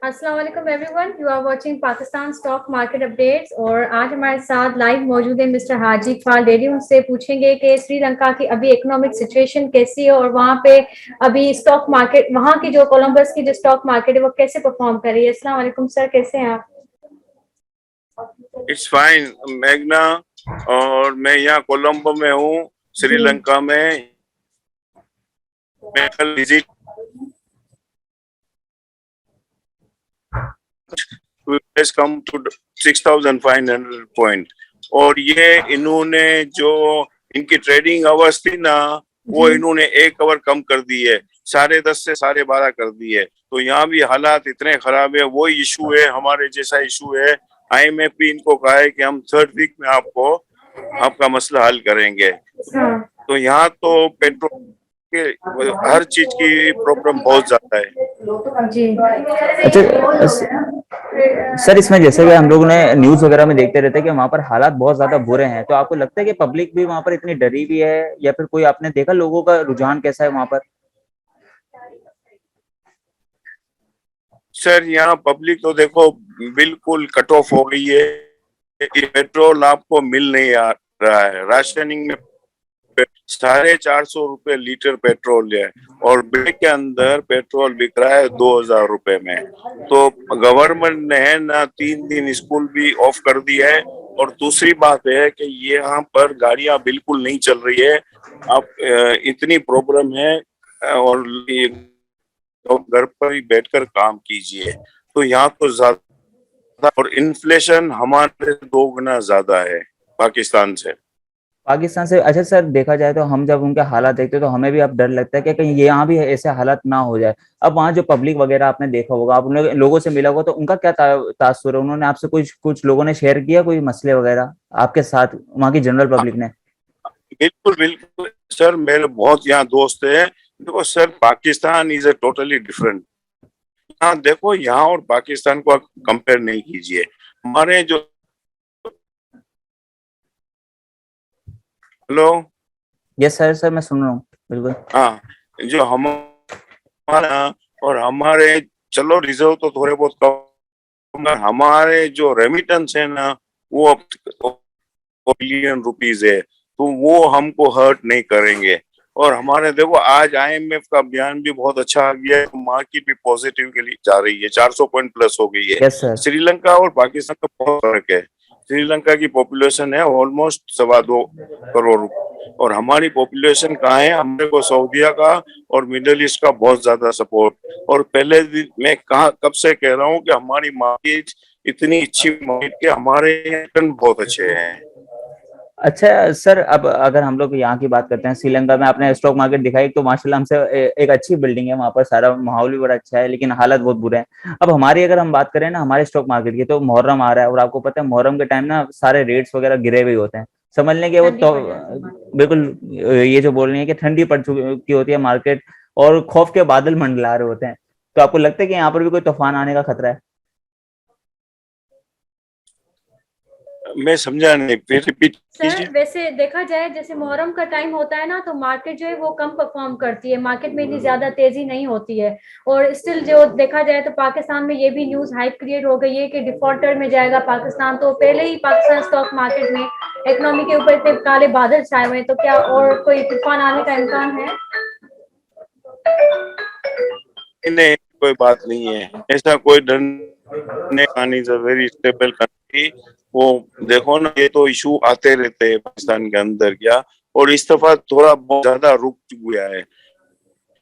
अस्सलाम वालेकुम everyone, you are watching Pakistan stock market updates. और आज हमारे साथ लाइव मौजूद है मिस्टर हाजी इकबाल डेरी। उनसे पूछेंगे कि श्रीलंका की अभी इकोनॉमिक सिचुएशन कैसी है और वहाँ पे अभी स्टॉक मार्केट, वहाँ की जो कोलंबस की जो स्टॉक मार्केट है वो कैसे परफॉर्म कर रही है। अस्सलाम वालेकुम सर, कैसे हैं आप? It's fine Magna. और मैं यहाँ कोलंबो में हूँ, श्रीलंका में। मैं कल विजिट कम टू 6500 पॉइंट। और ये इन्होंने जो इनकी ट्रेडिंग आवर्स थी ना, वो इन्होंने 1 आवर कम कर दी है, 10:30 से 12:30 कर दी है। तो यहाँ भी हालात इतने खराब है। वही इशू है, हमारे जैसा इशू है। IMF भी इनको कहा है कि हम 3rd वीक में आपका मसला हल करेंगे। तो यहाँ तो पेट्रोल के हर चीज की प्रॉब्लम बहुत ज्यादा है जी। अच्छा सर, इसमें जैसे कि हम लोगों ने न्यूज वगैरह में देखते रहते हैं कि वहां पर हालात बहुत ज्यादा बुरे हैं, तो आपको लगता है कि पब्लिक भी वहां पर इतनी डरी हुई है, या फिर कोई आपने देखा लोगों का रुझान कैसा है वहां पर? सर, यहाँ पब्लिक तो देखो बिल्कुल कट ऑफ हो गई है। ये पेट्रोल आपको मिल नहीं आ रहा है। राशनिंग में 450 लीटर पेट्रोल है और बैग के अंदर पेट्रोल बिक रहा है 2000 में। तो गवर्नमेंट ने है ना 3 दिन स्कूल भी ऑफ कर दिया है। और दूसरी बात है कि ये यहाँ पर गाड़ियां बिल्कुल नहीं चल रही है। आप इतनी प्रॉब्लम है। और ये तो घर पर ही बैठकर काम कीजिए। तो यहाँ तो ज्यादा, और इन्फ्लेशन हमारे 2 गुना ज्यादा है पाकिस्तान से। पाकिस्तान से? अच्छा सर, देखा जाए तो हम जब उनके हालात देखते हैं तो हमें भी अब डर लगता है कि कहीं ये यहाँ भी ऐसे हालात ना हो जाए। अब वहाँ जो पब्लिक वगैरह आपने देखा होगा, आप उन लोगों से मिला होगा, तो उनका क्या तासुर है? उन्होंने आपसे कुछ कुछ लोगों ने शेयर किया कोई मसले वगैरह आपके साथ, वहाँ की जनरल पब्लिक ने? बिल्कुल बिल्कुल सर, मेरे बहुत यहाँ दोस्त हैं। देखो sir, Pakistan is a totally different. यहाँ देखो, यहाँ और पाकिस्तान को कंपेयर नहीं कीजिए। हमारे जो, हेलो, यस सर, सर मैं सुन रहा हूँ बिल्कुल। हाँ, जो हमारा और हमारे, चलो रिजर्व तो थोड़े बहुत कम, हमारे जो रेमिटेंस है ना, वो बिलियन रुपीज है। तो वो हमको हर्ट नहीं करेंगे। और हमारे देखो, आज IMF का बयान भी बहुत अच्छा आ गया है। तो मार्केट भी पॉजिटिव के लिए जा रही है, 400 पॉइंट प्लस हो गई है। Yes sir. श्रीलंका और पाकिस्तान का बहुत फर्क है। श्रीलंका की पॉपुलेशन है ऑलमोस्ट 2.25 करोड़, और हमारी पॉपुलेशन कहाँ है? हमारे को सऊदीया का और मिडिल ईस्ट का बहुत ज्यादा सपोर्ट। और पहले दिन मैं कहा, कब से कह रहा हूँ कि हमारी मार्केट इतनी अच्छी मार्केट के हमारे बहुत अच्छे हैं। अच्छा सर, अब अगर हम लोग यहाँ की बात करते हैं, श्रीलंका में आपने स्टॉक मार्केट दिखाई, तो माशाल्लाह हमसे एक अच्छी बिल्डिंग है वहां पर, सारा माहौल भी बड़ा अच्छा है, लेकिन हालत बहुत बुरे हैं। अब हमारी अगर हम बात करें ना हमारे स्टॉक मार्केट की, तो मुहर्रम आ रहा है और आपको पता है मुहर्रम के टाइम ना सारे रेट्स वगैरह गिरे हुए होते हैं। समझ लें कि वो ठंडी तो पड़ जाती है। बिल्कुल ये जो बोल रही है कि ठंडी पड़ चुकी होती है मार्केट, और खौफ के बादल मंडला रहे होते हैं। तो आपको लगता है कि यहाँ पर भी कोई तूफान आने का खतरा है? मैं समझा नहीं, फिर रिपीट कीजिए। सर वैसे देखा जाए, जैसे मुहर्रम का टाइम होता है ना, तो मार्केट जो है वो कम परफॉर्म करती है, मार्केट में इतनी ज्यादा तेजी नहीं होती है। और स्टिल जो देखा जाए तो पाकिस्तान में ये भी न्यूज हाइप क्रिएट हो गई है कि डिफॉल्टर में जाएगा पाकिस्तान। तो पहले ही पाकिस्तान स्टॉक मार्केट में इकोनॉमी के ऊपर इतने काले बादल छाए हुए हैं, तो क्या और कोई तूफान आने का इम्कान है? नहीं, कोई बात नहीं है, ऐसा कोई डरने का नहीं। Very stable country. वो देखो ना, ये तो इशू आते रहते हैं पाकिस्तान के अंदर क्या। और इस दफा थोड़ा बहुत ज्यादा रुक गया है।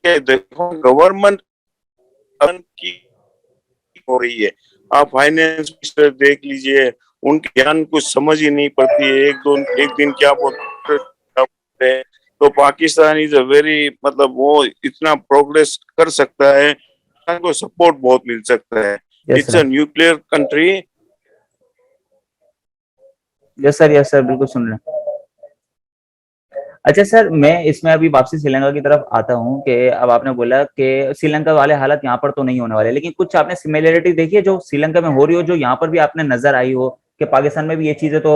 ये देखो, गवर्नमेंट की हो रही है। आप फाइनेंस मिनिस्टर देख लीजिए, उनके ज्ञान कुछ समझ ही नहीं पड़ती है। एक दिन क्या बोलते हैं। तो पाकिस्तान इज अ वेरी, मतलब वो इतना प्रोग्रेस कर सकता है, को सपोर्ट बहुत मिल सकता है। Yes it's a sir. Nuclear country. Yes sir, yes sir, बिल्कुल सुन रहे हैं। अच्छा सर, मैं इसमें अभी वापसी श्रीलंका की तरफ आता हूँ कि अब आपने बोला कि श्रीलंका वाले हालत यहाँ पर तो नहीं होने वाले, लेकिन कुछ आपने सिमिलरिटी देखी है जो श्रीलंका में हो रही हो, जो यहाँ पर भी आपने नजर आई हो कि पाकिस्तान में भी ये चीजें तो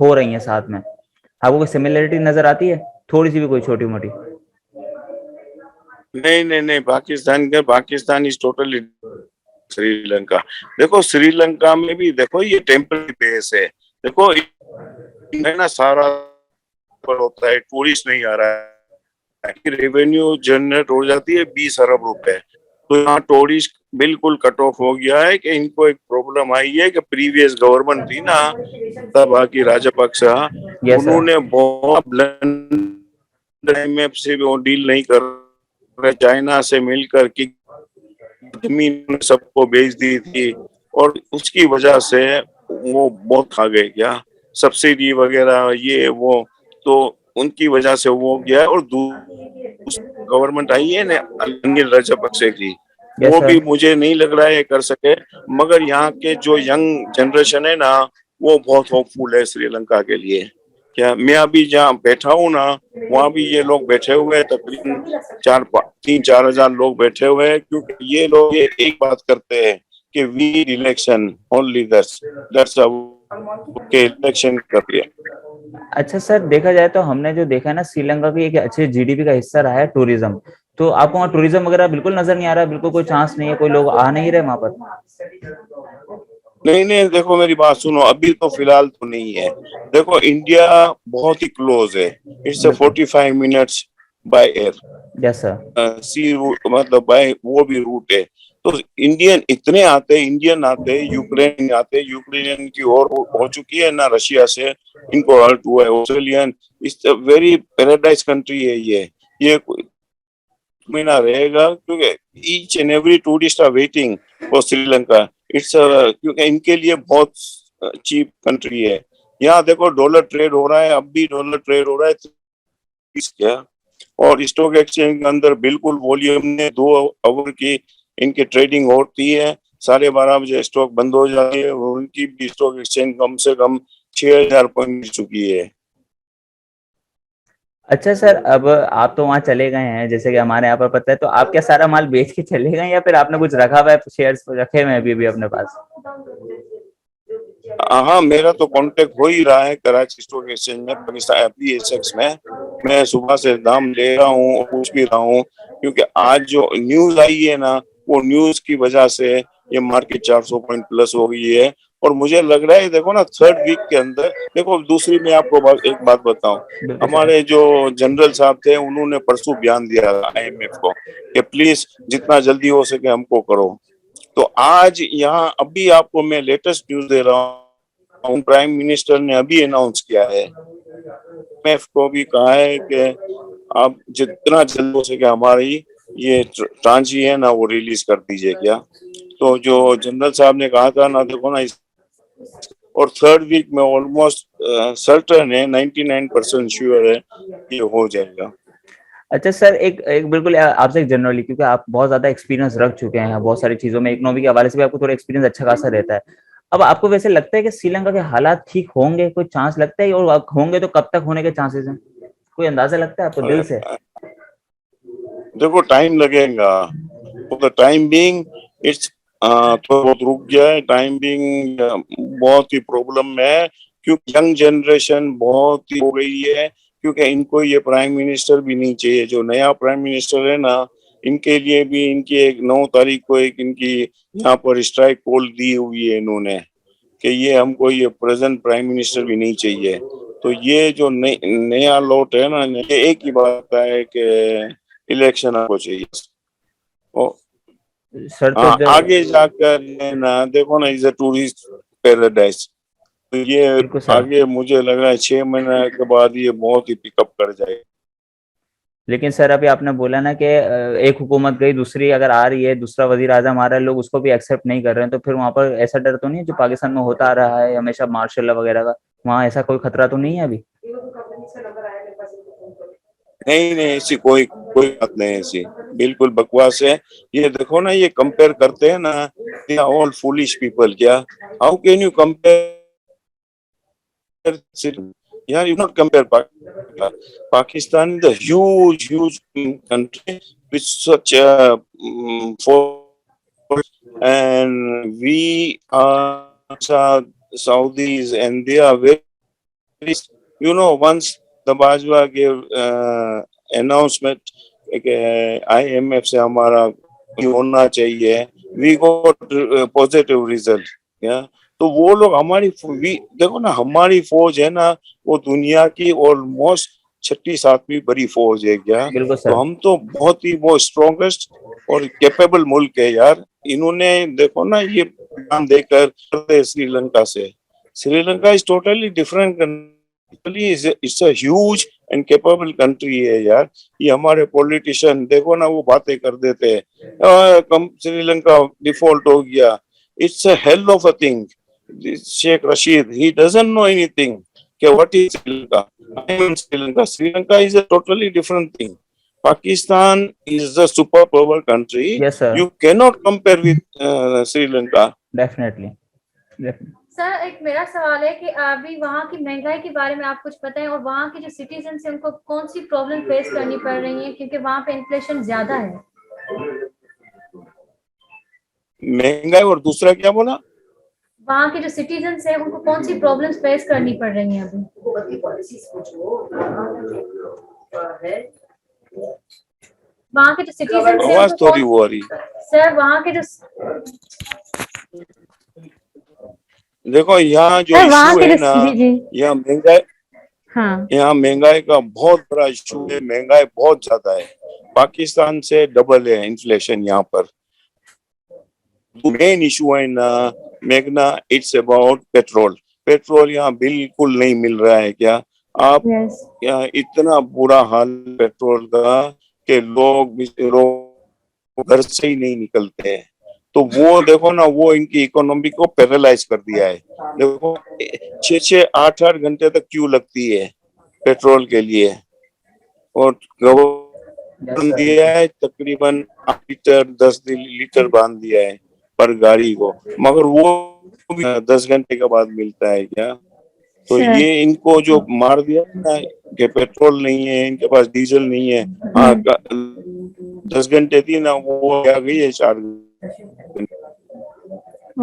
हो रही हैं साथ में? आपको कोई सिमिलरिटी नजर आती है, थोड़ी सी भी, कोई छोटी मोटी? नहीं नहीं नहीं, पाकिस्तान इज टोटली श्रीलंका। देखो श्रीलंका में भी देखो ये टेम्पररी बेस है। देखो है ना, सारा पर होता है, टूरिस्ट नहीं आ रहा है, रेवेन्यू जनरेट हो जाती है 20 अरब रुपए। तो यहाँ टूरिस्ट बिल्कुल कट ऑफ हो गया है कि इनको एक प्रॉब्लम आई है कि प्रीवियस गवर्नमेंट थी ना, तब आकी राजपक्ष, यस सर। उन्होंने बहुत IMF से भी वो डील नहीं कर रहे, चाइना से मिलकर की जमीन सबको बेच दी थी, और उसकी वजह से वो बहुत खा गए क्या, सब्सिडी वगैरह ये वो, तो उनकी वजह से वो गया। और गवर्नमेंट आई है ना अनिल राजपक्षे की, यस वो सर। भी मुझे नहीं लग रहा है कर सके। मगर यहाँ के जो यंग जनरेशन है ना, वो बहुत होपफुल है श्रीलंका के लिए। क्या मैं अभी जहाँ बैठा हूँ ना, वहाँ भी ये लोग बैठे हुए हैं, तकरीबन 3-4 हजार लोग बैठे हुए हैं, क्योंकि ये लोग ये एक बात करते हैं कि वी इलेक्शन ओनली दैट्स के इलेक्शन कर दिया। अच्छा सर, देखा जाए तो हमने जो देखा है ना, श्रीलंका की एक अच्छे जीडीपी का हिस्सा रहा है टूरिज्म। तो आपको वहाँ टूरिज्म वगैरह बिल्कुल नजर नहीं आ रहा, बिल्कुल कोई चांस नहीं है, कोई लोग आ नहीं रहे वहां पर? नहीं नहीं, देखो मेरी बात सुनो, अभी तो फिलहाल तो नहीं है। देखो इंडिया बहुत ही क्लोज है, it's 45 minutes by air, yes sir. Sea route, मतलब बाय वो भी रूट है। तो इंडियन इतने आते हैं, इंडियन आते हैं, यूक्रेन आते हैं, यूक्रेनियन की और हो चुकी है ना रशिया से, इनको हर्ट हुआ है, Australian. It's very paradise country है ये महीना रहेगा, क्योंकि each and every tourist are waiting for Sri Lanka. It's क्योंकि इनके लिए बहुत चीप कंट्री है। यहाँ देखो डॉलर ट्रेड हो रहा है, अब भी डॉलर ट्रेड हो रहा है, क्या। और स्टॉक एक्सचेंज के अंदर बिल्कुल वॉल्यूम ने 2 आवर की इनकी ट्रेडिंग होती है, 12:30 बजे स्टॉक बंद हो जाती है। उनकी भी स्टॉक एक्सचेंज कम से कम 6,000 पॉइंट चुकी है। अच्छा सर, अब आप तो वहां चले गए हैं, जैसे कि हमारे यहाँ पर पता है, तो आप क्या सारा माल बेच के चले गए या फिर आपने कुछ रखा हुआ है, शेयर्स रखे हुए हैं अभी भी अपने पास? हाँ, मेरा तो कांटेक्ट हो ही रहा है कराची स्टॉक एक्सचेंज में, पाकिस्तान PSX में। मैं सुबह से दाम ले रहा हूँ और पूछ भी रहा हूँ, क्योंकि आज जो न्यूज आई है ना, वो न्यूज की वजह से ये मार्केट 400 पॉइंट प्लस हो गई है। और मुझे लग रहा है, देखो ना, 3rd वीक के अंदर, देखो दूसरी मैं आपको एक बात बताऊं, बिल्कुल सर। हमारे जो जनरल साहब थे, उन्होंने परसों बयान दिया IMF को कि प्लीज जितना जल्दी हो सके हमको करो। तो आज यहाँ अभी आपको मैं लेटेस्ट न्यूज दे रहा हूँ, प्राइम मिनिस्टर ने अभी अनाउंस किया है, IMF को भी कहा है कि आप जितना जल्द हो सके हमारी ये ट्रांची है ना, वो रिलीज कर दीजिए क्या। तो जो जनरल साहब ने कहा था ना, देखो ना, और 3rd वीक में ऑलमोस्ट सर्टन है, 99% श्योर है ये हो जाएगा। अच्छा सर, एक एक बिल्कुल आपसे एक जनरली, क्योंकि आप बहुत ज्यादा एक्सपीरियंस रख चुके हैं बहुत सारी चीजों में, इकोनॉमी के हवाले से भी आपको थोड़ा एक्सपीरियंस अच्छा खासा रहता है। अब आपको वैसे लगता है कि श्रीलंका के हालात ठीक होंगे, कोई चांस लगता है, और होंगे तो कब तक होने के चांसेस हैं? कोई अंदाजा लगता है आपको दिल से? देखो टाइम लगेगा, for the time being it's तो बहुत रुक गया है, टाइम बीइंग बहुत ही प्रॉब्लम में है, क्योंकि यंग जनरेशन बहुत ही हो गई है। क्योंकि इनको ये प्राइम मिनिस्टर भी नहीं चाहिए, जो नया प्राइम मिनिस्टर है ना, इनके लिए भी इनकी एक 9 तारीख को एक इनकी यहाँ पर स्ट्राइक कॉल दी हुई है इन्होंने, कि ये हमको ये प्रेजेंट प्राइम मिनिस्टर भी नहीं चाहिए। तो ये जो नया लॉट है ना, ये एक ही बात है कि इलेक्शन आपको चाहिए। और सर तो हाँ, जो आगे जाकर ये ना, देखो ना, इज अ टूरिस्ट पैराडाइज। तो ये बिल्कुल सर, आगे मुझे लग रहा है 6 महीने के बाद ये बहुत ही पिकअप कर जाएगा। लेकिन सर अभी आपने बोला ना कि एक हुकूमत गई, दूसरी अगर आ रही है, दूसरा वजीर आजम आ रहा है, लोग उसको भी एक्सेप्ट नहीं कर रहे हैं, तो फिर वहां पर ऐसा डर तो नहीं है जो पाकिस्तान में होता आ रहा है हमेशा मार्शल लॉ वगैरह का, वहाँ ऐसा कोई खतरा तो नहीं है अभी? नहीं नहीं, ऐसी कोई कोई बात नहीं ऐसी, बिल्कुल बकवास है। ये देखो ना, ये कंपेयर करते हैं ना, they are all foolish people क्या। How can you compare? यार, you not compare Pakistan. Pakistan is a huge country with such a force, and we are Saudis, and they are very, once the Bajwa gave announcement कि IMF से हमारा होना चाहिए, we got positive result. या तो वो लोग देखो ना, हमारी फौज है ना, वो दुनिया की ऑलमोस्ट 6वीं-7वीं बड़ी फौज है क्या। बिल्कुल तो सर। हम तो बहुत ही वो स्ट्रॉन्गेस्ट और कैपेबल मुल्क है यार। इन्होंने देखो ना ये नाम देकर श्रीलंका से, Sri Lanka is totally different country, it's a huge and capable country है यार। ये हमारे पॉलिटिशियन देखो ना, वो बातें कर देते हैं कम श्रीलंका डिफॉल्ट हो गया, it's a hell of a thing. Sheikh Rashid, he doesn't know anything कि what is Sri Lanka. I am Sri Lanka, Sri Lanka is a totally different thing. Pakistan is a superpower country. Yes sir, You cannot compare with Sri Lanka. Definitely. Sir एक मेरा सवाल है कि अभी वहाँ की महंगाई के बारे में आप कुछ बताएं, और वहाँ के जो सिटीजन है उनको कौन सी प्रॉब्लम फेस करनी पड़ रही है, क्योंकि वहाँ पे इन्फ्लेशन ज्यादा है। महंगाई और दूसरा क्या बोला? वहाँ के जो सिटीजन है उनको कौन सी प्रॉब्लम्स फेस करनी पड़ रही हैं अभी। वहाँ के जो सिटीजन है आवाज उनको थोड़ी वो आ रही। सर वहाँ के जो देखो यहाँ जो सर वहाँ इशू के है जो ना, जी जी यहाँ महंगाई, हाँ यहाँ महंगाई का बहुत बड़ा इशू है। महंगाई बहुत ज्यादा है, पाकिस्तान से डबल है इन्फ्लेशन यहाँ पर। मेन इशू है ना मेघना, इट्स अबाउट पेट्रोल। पेट्रोल यहाँ बिल्कुल नहीं मिल रहा है क्या। आप यस यहाँ इतना बुरा हाल पेट्रोल का कि लोग घर से ही नहीं निकलते हैं। तो वो देखो ना, वो इनकी इकोनॉमी को पैरालाइज कर दिया है। देखो 6-8 घंटे तक क्यू लगती है पेट्रोल के लिए, और गवर्नमेंट दिया है तकरीबन 8 लीटर 10 लीटर बांध दिया है पर गाड़ी को, मगर वो भी 10 घंटे के बाद मिलता है क्या। तो सर ये इनको जो मार दिया ना कि पेट्रोल नहीं है, इनके पास डीजल नहीं है। हाँ 10 घंटे थी ना, वो आ गई है 4 घंटे।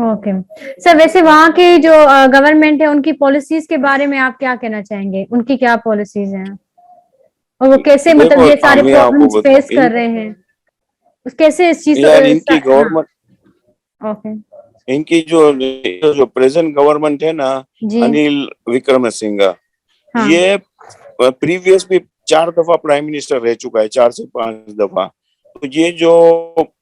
ओके सर, वैसे वहाँ की जो गवर्नमेंट है उनकी पॉलिसीज के बारे में आप क्या कहना चाहेंगे, उनकी क्या पॉलिसीज हैं और वो कैसे मतलब देखो ये सारे मैं आपको प्रॉब्लम्स फेस कर इन रहे हैं, कैसे इस चीज यार इनकी हाँ गवर्नमेंट, ओके इनकी जो प्रेजेंट गवर्नमेंट है ना, जी अनिल विक्रमसिंघ, हाँ ये प्रीवियस भी 4 दफा प्राइम मिनिस्टर रह चुका है, 4 से 5 दफा। तो ये जो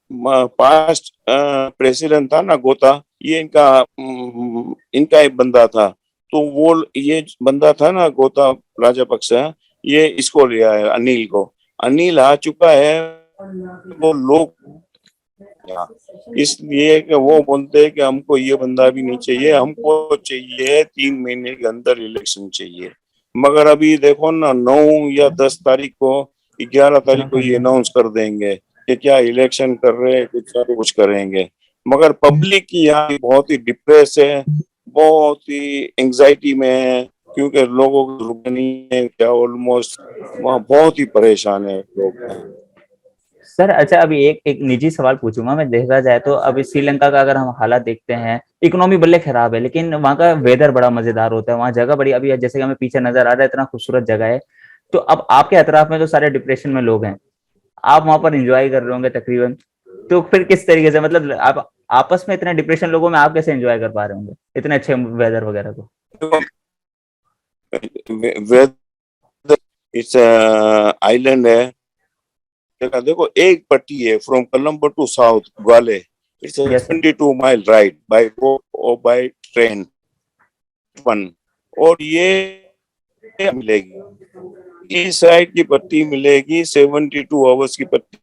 पास्ट प्रेसिडेंट था ना गोता, ये इनका एक बंदा था। तो वो ये बंदा था ना गोता राजपक्सा, ये इसको लिया है अनिल को। अनिल आ चुका है, वो लोग इसलिए कि वो बोलते हैं कि हमको ये बंदा भी नहीं चाहिए, हमको चाहिए 3 महीने के अंदर इलेक्शन चाहिए। मगर अभी देखो ना 9 या 10 तारीख को, 11 तारीख को ये अनाउंस कर देंगे कि क्या इलेक्शन कर रहे हैं, कुछ करेंगे। मगर पब्लिक की यहाँ बहुत ही डिप्रेस है, बहुत ही एंजाइटी में है, क्योंकि लोगों को रुक नहीं है क्या, ऑलमोस्ट वहाँ बहुत ही परेशान है लोग। सर अच्छा, अभी एक एक निजी सवाल पूछूंगा मैं। देखा जाए तो अभी श्रीलंका का अगर हम हालात देखते हैं, इकोनॉमी भले खराब है लेकिन वहाँ का वेदर बड़ा मजेदार होता है, वहाँ जगह बड़ी, अभी जैसे कि हमें पीछे नजर आ रहा है इतना खूबसूरत जगह है। तो अब आपके अतराफ में जो सारे डिप्रेशन में लोग हैं, आप वहां पर एंजॉय कर रहे होंगे तकरीबन, तो फिर किस तरीके से, मतलब आप आपस में इतने डिप्रेशन लोगों में आप कैसे एंजॉय कर पा रहे होंगे इतने अच्छे वेदर वगैरह को। वेदर, इट्स आइलैंड है। देखो एक पट्टी है from Colombo to south Galle, it's yes sir. 22 mile ride by road और बाय ट्रेन वन। और ये मिलेगी, इस साइड की पट्टी मिलेगी 72 आवर्स की पट्टी,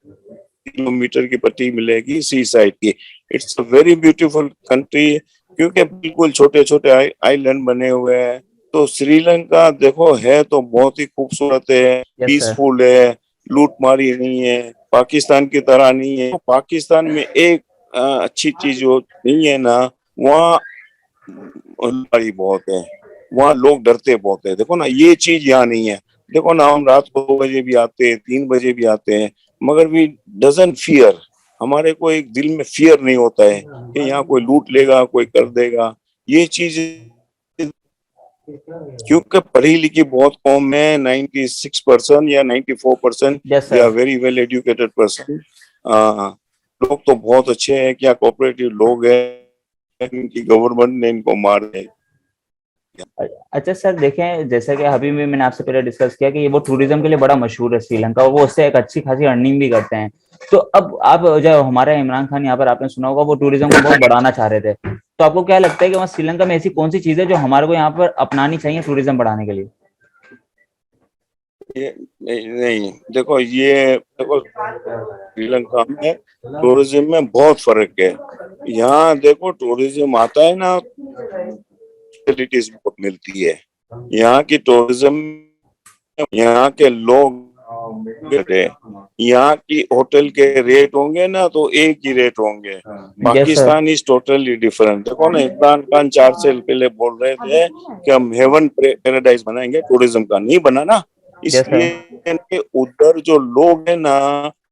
किलोमीटर की पट्टी मिलेगी सी साइड की। It's a very beautiful country, क्योंकि बिल्कुल छोटे छोटे आइलैंड बने हुए हैं। तो श्रीलंका देखो है तो बहुत ही खूबसूरत है, यस सर। पीसफुल है, लूटमारी नहीं है, पाकिस्तान की तरह नहीं है। तो पाकिस्तान में एक अच्छी चीज जो नहीं है ना, वहाँ लूटमारी बहुत है, वहाँ लोग डरते बहुत है। देखो ना ये चीज यहाँ नहीं है। देखो ना हम रात को 2 बजे भी आते हैं, 3 बजे भी आते हैं, मगर वी डजंट फियर, हमारे को एक दिल में फियर नहीं होता है कि यहाँ कोई लूट लेगा, कोई कर देगा। ये चीज क्योंकि पढ़ी लिखी बहुत कम है, 96% या 94% yes they are sir. Very well educated person. लोग तो बहुत अच्छे हैं, क्या कोऑपरेटिव लोग हैं, इनकी गवर्नमेंट ने इनको मार दिया। अच्छा सर, देखें जैसे कि अभी भी मैंने आपसे पहले डिस्कस किया कि ये वो टूरिज्म के लिए बड़ा मशहूर है श्रीलंका, और वो उससे एक अच्छी खासी अर्निंग भी करते हैं। तो अब आप जो हमारा इमरान खान यहाँ पर आपने सुना होगा, वो टूरिज्म को बहुत बढ़ाना चाह रहे थे, तो आपको क्या लगता है कि वहाँ श्रीलंका में ऐसी कौन सी चीज है जो हमारे को यहाँ पर अपनानी चाहिए टूरिज्म बढ़ाने के लिए? ये नहीं, देखो ये देखो श्रीलंका में टूरिज्म में बहुत फर्क है। यहाँ देखो टूरिज्म आता है ना, फैसिलिटीज बहुत मिलती है। यहाँ की टूरिज्म, यहाँ के लोग, यहाँ की होटल के रेट होंगे ना तो एक ही रेट होंगे। Yes sir. Pakistan is totally different. देखो ना, इमरान खान 4 साल पहले बोल रहे थे कि हम हेवन पैराडाइज बनाएंगे, टूरिज्म का नहीं बना ना। Yes sir. इसलिए उधर जो लोग हैं ना,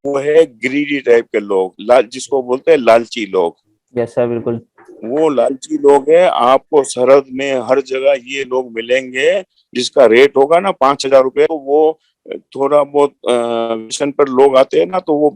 वो है ग्रीडी टाइप के लोग, जिसको बोलते हैं लालची लोग। यस सर, बिल्कुल। वो लालची लोग हैं। आपको सरहद में हर जगह ये लोग मिलेंगे, जिसका रेट होगा ना 5,000 रुपए, तो वो थोड़ा बहुत मिशन पर लोग आते हैं ना, तो वो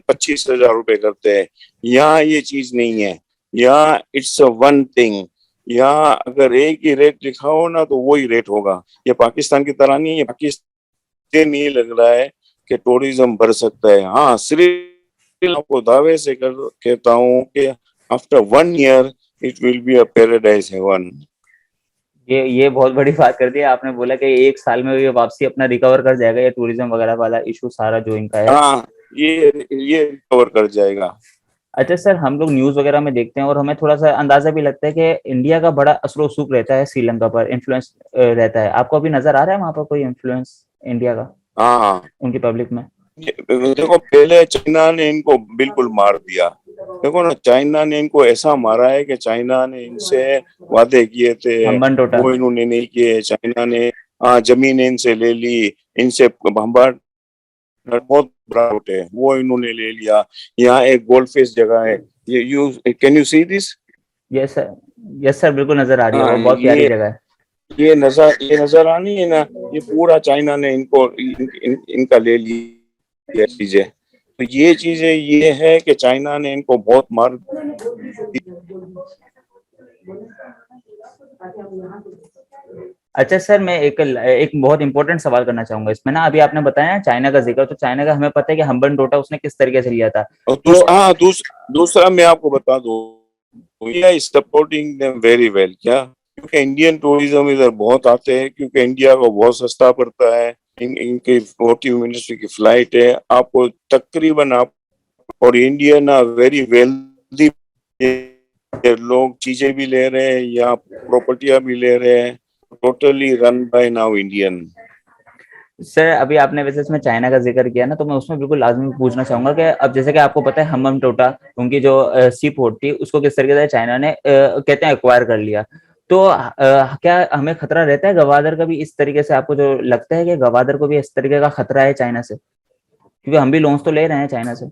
25,000 रुपए करते हैं। यहाँ ये चीज नहीं है। यहाँ इट्स वन थिंग। यहाँ अगर एक ही रेट लिखा हो ना तो वो ही रेट होगा। ये पाकिस्तान की तरह नहीं है। पाकिस्तान नहीं लग रहा है कि टूरिज्म बढ़ सकता है। हाँ, सिर्फ आपको दावे से कहता हूँ कि after 1 year it will be a paradise heaven. ये बहुत बड़ी बात कर दी आपने, बोला कि 1 साल में ये वापसी अपना रिकवर कर जाएगा, ये टूरिज्म वगैरह वाला इशू सारा जो इनका है। हाँ, ये रिकवर कर जाएगा। अच्छा सर, हम लोग न्यूज वगैरह में देखते हैं और हमें थोड़ा सा अंदाजा भी लगता है कि इंडिया का बड़ा असर वसूख रहता है श्रीलंका पर, इन्फ्लुएंस रहता है। आपको अभी नजर आ रहा है वहां पर कोई इन्फ्लुएंस इंडिया का हाँ, उनकी पब्लिक में? देखो पहले चाइना ने इनको बिल्कुल मार दिया। देखो ना, चाइना ने इनको ऐसा मारा है कि चाइना ने इनसे वादे किए थे, हम्बन टोटा। वो इन्होंने नहीं किए। चाइना ने जमीनें इनसे ले ली, इनसे बम्बार बहुत बड़ा रोड है वो इन्होंने ले लिया। यहाँ एक गोल्ड फेस जगह है, ये you can you see this? Yes sir. Yes sir, बिल्कुल नजर आ रही है, हाँ, वो बहुत प्यारी जगह है। ये नजर आनी है ना, ये पूरा चाइना ने इनको इनका ले लिया चीजें। तो ये चीजें ये है कि चाइना ने इनको बहुत मार। अच्छा सर, मैं एक बहुत इंपॉर्टेंट सवाल करना चाहूंगा इसमें ना। अभी आपने बताया ना चाइना का जिक्र, तो चाइना का हमें पता है कि हम्बन टोटा उसने किस तरीके से लिया था। और तो दूसरा मैं आपको बता दूं, India is supporting them very well. क्या? क्योंकि इंडियन टूरिज्म इधर बहुत आते हैं, क्योंकि इंडिया को बहुत सस्ता पड़ता है। इनकी 40 मिनट्स की फ्लाइट है, आपको तकरीबन आप, और इंडिया ना वेरी वेल्दी लोग चीजें भी ले रहे हैं या प्रॉपर्टियां भी ले रहे हैं। Totally run by now Indian. Sir, अभी आपने वैसे इसमें चाइना का जिक्र किया ना, तो मैं उसमें बिल्कुल लाजमी पूछना चाहूंगा कि अब जैसे कि आपको पता है हम्बन टोटा उनकी जो सी पोर्ट थी, उसको किस तरीके से चाइना ने कहते हैं एक्वायर कर लिया। तो क्या हमें खतरा रहता है गवादर का भी इस तरीके से? आपको जो लगता है कि गवादर को भी इस तरीके का खतरा है चाइना से, क्योंकि हम भी लोन्स तो ले रहे हैं चाइना से।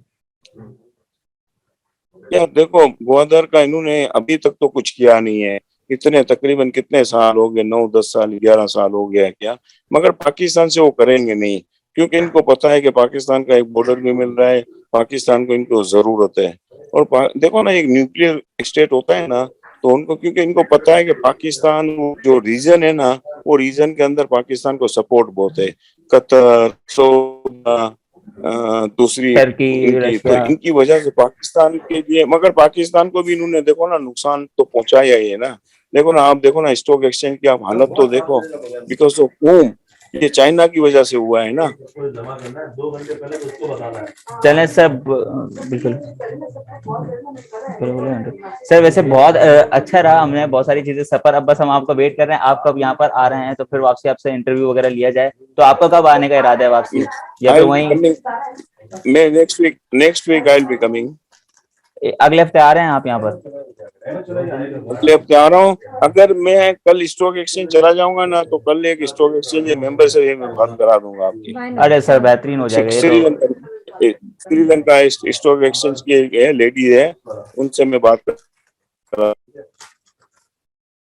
यार देखो, ग्वादर का इन्होंने अभी तक तो कुछ किया नहीं है। इतने तकरीबन कितने साल हो गए, 9, 10 साल, 11 साल हो गया क्या? मगर पाकिस्तान से वो करेंगे नहीं, क्योंकि इनको पता है कि पाकिस्तान का एक बॉर्डर भी मिल रहा है, पाकिस्तान को इनको जरूरत है। और देखो ना, एक न्यूक्लियर स्टेट होता है ना, तो उनको, क्योंकि इनको पता है कि पाकिस्तान जो रीजन है ना, वो रीजन के अंदर पाकिस्तान को सपोर्ट बहुत है। कतर, सऊदी, दूसरी टर्की, इनकी, तो रशिया। इनकी वजह से पाकिस्तान के लिए, मगर पाकिस्तान को भी इन्होंने देखो ना नुकसान तो पहुंचाया ही है ना। देखो ना, आप देखो ना स्टॉक एक्सचेंज की आप हालत तो देखो, बिकॉज ऑफ होम, ये चाइना की वजह से हुआ है ना। चलें सर, बिल्कुल। सर वैसे बहुत अच्छा रहा, हमने बहुत सारी चीजें सफर, अब बस हम आपका वेट कर रहे हैं, आप कब यहाँ पर आ रहे हैं तो फिर वापसी आपसे इंटरव्यू वगैरह लिया जाए। तो आपका कब आने का इरादा है वापसी, या फिर आई वहीं कमिंग, मैं next week I will be coming. अगले हफ्ते आ रहे हैं आप यहाँ पर? अगले हफ्ते आ रहा हूँ। अगर मैं कल स्टॉक एक्सचेंज चला जाऊंगा ना, तो कल एक स्टॉक एक्सचेंज मेंबर से मैं बात करा दूंगा आपकी। अरे सर, बेहतरीन हो जाएगा ये तो। श्रीलंका स्टॉक एक्सचेंज की एक लेडी है, उनसे मैं बात करा।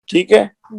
ठीक है।